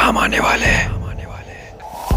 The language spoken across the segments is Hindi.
काम आने वाले हैं।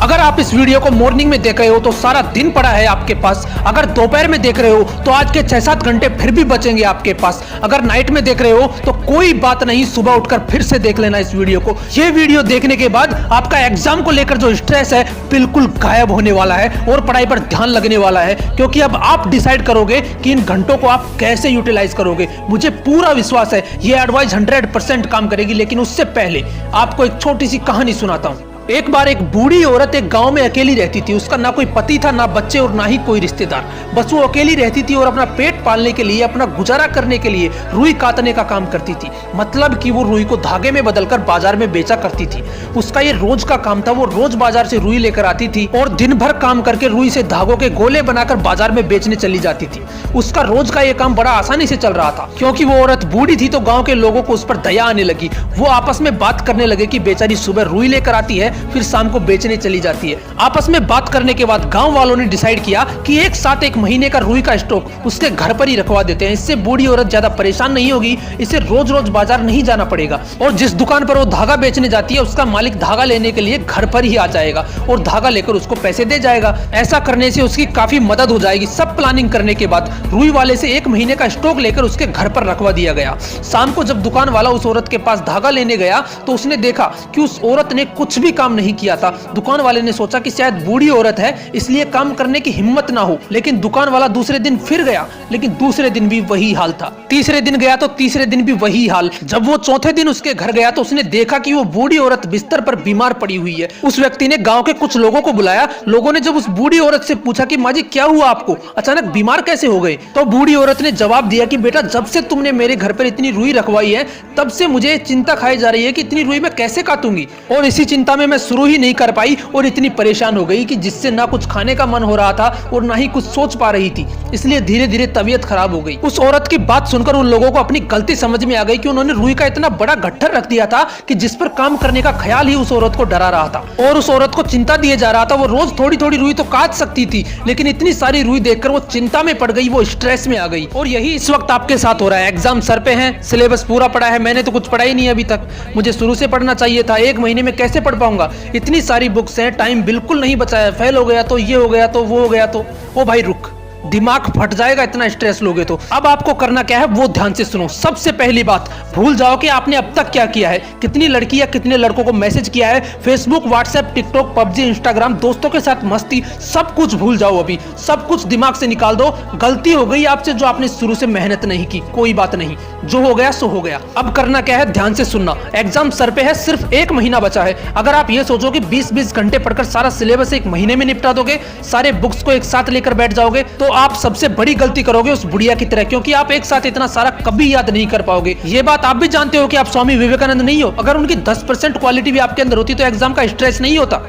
अगर आप इस वीडियो को मॉर्निंग में देख रहे हो तो सारा दिन पड़ा है आपके पास। अगर दोपहर में देख रहे हो तो आज के 6-7 घंटे फिर भी बचेंगे आपके पास। अगर नाइट में देख रहे हो तो कोई बात नहीं, सुबह उठकर फिर से देख लेना इस वीडियो को। ये वीडियो देखने के बाद आपका एग्जाम को लेकर जो स्ट्रेस है बिल्कुल गायब होने वाला है और पढ़ाई पर ध्यान लगने वाला है, क्योंकि अब आप डिसाइड करोगे कि इन घंटों को आप कैसे यूटिलाइज करोगे। मुझे पूरा विश्वास है ये एडवाइस 100% काम करेगी। लेकिन उससे पहले आपको एक छोटी सी कहानी सुनाता हूँ। एक बार एक बूढ़ी औरत एक गांव में अकेली रहती थी। उसका ना कोई पति था, ना बच्चे और ना ही कोई रिश्तेदार। बस वो अकेली रहती थी और अपना पेट पालने के लिए, अपना गुजारा करने के लिए रुई काटने का काम करती थी। मतलब कि वो रुई को धागे में बदलकर बाजार में बेचा करती थी। उसका ये रोज का काम था। वो रोज बाजार से रुई लेकर आती थी और दिन भर काम करके रुई से धागों के गोले बनाकर बाजार में बेचने चली जाती थी। उसका रोज का ये काम बड़ा आसानी से चल रहा था। क्योंकि वो औरत बूढ़ी थी तो गाँव के लोगों को उस पर दया आने लगी। वो आपस में बात करने लगे कि बेचारी सुबह रुई लेकर आती है, फिर शाम को बेचने चली जाती है। आपस में बात करने के बाद गांव वालों ने डिसाइड किया कि एक साथ 1 महीने का रुई का स्टॉक उसके घर पर ही रखवा देते हैं। इससे बूढ़ी औरत ज्यादा परेशान नहीं होगी, इसे रोज रोज बाजार नहीं जाना पड़ेगा और जिस दुकान पर वो धागा बेचने जाती है उसका मालिक धागा लेने के लिए घर पर ही आ जाएगा और धागा लेकर उसको पैसे दे जाएगा। ऐसा करने से उसकी काफी मदद हो जाएगी। सब प्लानिंग करने के बाद रुई वाले से 1 महीने का स्टॉक लेकर उसके घर पर रखवा दिया गया। शाम को जब दुकान वाला उस औरत के पास धागा लेने गया तो उसने देखा कि उस औरत ने कुछ भी काम नहीं किया था। दुकान वाले ने सोचा कि शायद बूढ़ी औरत है इसलिए काम करने की हिम्मत ना हो। लेकिन दुकान वाला दूसरे दिन फिर गया, लेकिन दूसरे दिन भी वही हाल था। तीसरे दिन गया तो तीसरे दिन भी वही हाल। जब वो चौथे दिन उसके घर गया तो उसने देखा कि वो बूढ़ी औरत बिस्तर पर बीमार पड़ी हुई है। उस व्यक्ति ने गांव के कुछ लोगों को बुलाया। लोगों ने जब उस बूढ़ी औरत से पूछा कि माँ जी क्या हुआ, आपको अचानक बीमार कैसे हो गए, तो बूढ़ी औरत ने जवाब दिया कि बेटा जब से तुमने मेरे घर पर इतनी रुई रखवाई है तब से मुझे चिंता खाई जा रही है कि इतनी रुई मैं कैसे काटूंगी। और इसी चिंता में मैं शुरू ही नहीं कर पाई और इतनी परेशान हो गई कि जिससे ना कुछ खाने का मन हो रहा था और ना ही कुछ सोच पा रही थी। इसलिए धीरे धीरे तबीयत खराब हो गई। उस औरत की बात सुनकर उन लोगों को अपनी गलती समझ में आ गई कि उन्होंने रुई का इतना बड़ा गट्ठर रख दिया था कि जिस पर काम करने का ख्याल ही उस औरत को डरा रहा था और उस औरत को चिंता दिए जा रहा था। वो रोज थोड़ी थोड़ी रुई तो काट सकती थी, लेकिन इतनी सारी रुई देखकर वो चिंता में पड़ गई, वो स्ट्रेस में आ गई। और यही इस वक्त आपके साथ हो रहा है। एग्जाम सर पे है, सिलेबस पूरा पड़ा है, मैंने तो कुछ पढ़ा ही नहीं अभी तक। मुझे शुरू से पढ़ना चाहिए था, 1 महीने में कैसे पढ़ पाऊंगा, इतनी सारी बुक्स हैं, टाइम बिल्कुल नहीं बचा है, फेल हो गया तो ये हो गया तो वो हो गया तो। ओ भाई रुक, दिमाग फट जाएगा इतना स्ट्रेस लोगे तो। अब आपको करना क्या है वो ध्यान से सुनो। सबसे पहली बात, भूल जाओ कि आपने अब तक क्या किया है, कितनी लड़की या कितने लड़कों को मैसेज किया है, Facebook, WhatsApp, TikTok, PUBG, Instagram, दोस्तों के साथ मस्ती, सब कुछ भूल जाओ। अभी सब कुछ दिमाग से निकाल दो। गलती हो गई आपसे जो आपने शुरू से मेहनत नहीं की, कोई बात नहीं, जो हो गया सो हो गया। अब करना क्या है ध्यान से सुनना। एग्जाम सर पे है, सिर्फ 1 महीना बचा है। अगर आप ये सोचो कि 20-20 घंटे पढ़कर सारा सिलेबस 1 महीने में निपटा दोगे, सारे बुक्स को एक साथ लेकर बैठ जाओगे, तो आप सबसे बड़ी गलती करोगे उस बुढ़िया की तरह, क्योंकि आप एक साथ इतना सारा कभी याद नहीं कर पाओगे। ये बात आप भी जानते हो कि आप स्वामी विवेकानंद नहीं हो। अगर उनकी 10% क्वालिटी भी आपके अंदर होती तो एग्जाम का स्ट्रेस नहीं होता।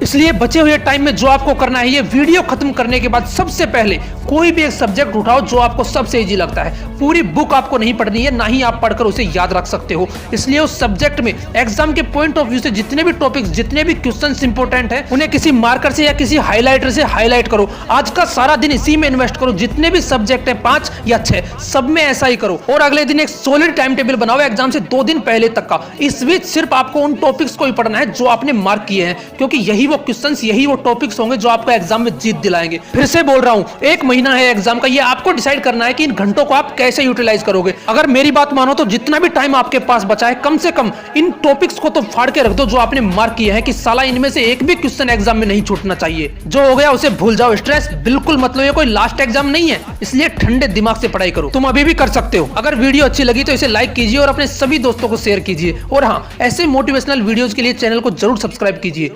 इसलिए बचे हुए टाइम में जो आपको करना है, ये वीडियो खत्म करने के बाद सबसे पहले कोई भी एक सब्जेक्ट उठाओ जो आपको सबसे इजी लगता है। पूरी बुक आपको नहीं पढ़नी है, ना ही आप पढ़कर उसे याद रख सकते हो। इसलिए उस सब्जेक्ट में एग्जाम के पॉइंट ऑफ व्यू से जितने भी टॉपिक्स, जितने भी क्वेश्चंस इंपॉर्टेंट हैं, उन्हें किसी मार्कर से या किसी हाईलाइटर से हाईलाइट करो। आज का सारा दिन इसी में इन्वेस्ट करो। जितने भी सब्जेक्ट है 5 या 6, सब में ऐसा ही करो। और अगले दिन एक सॉलिड टाइम टेबल बनाओ एग्जाम से 2 दिन पहले तक का। इस बीच सिर्फ आपको उन टॉपिक्स को ही पढ़ना है जो आपने मार्क किए हैं, क्योंकि यही वो क्वेश्चंस, यही वो टॉपिक्स होंगे जो आपको एग्जाम में जीत दिलाएंगे। फिर से बोल रहा हूं, 1 महीना है एग्जाम का, ये आपको डिसाइड करना है कि इन घंटों को आप कैसे यूटिलाइज करोगे। अगर मेरी बात मानो तो जितना भी टाइम आपके पास बचा है, कम से कम इन टॉपिक्स को तो फाड़ के रख दो जो आपने मार्क किए हैं, कि साला इनमें से एक भी क्वेश्चन एग्जाम में नहीं छूटना चाहिए। जो हो गया उसे भूल जाओ। स्ट्रेस बिल्कुल मत लो, ये कोई लास्ट एग्जाम नहीं है, इसलिए ठंडे दिमाग से पढ़ाई करो। तुम अभी भी कर सकते हो। अगर वीडियो अच्छी लगी तो इसे लाइक कीजिए और अपने सभी दोस्तों को शेयर कीजिए। और हाँ, ऐसे मोटिवेशनल वीडियोज के लिए चैनल को जरूर सब्सक्राइब कीजिए।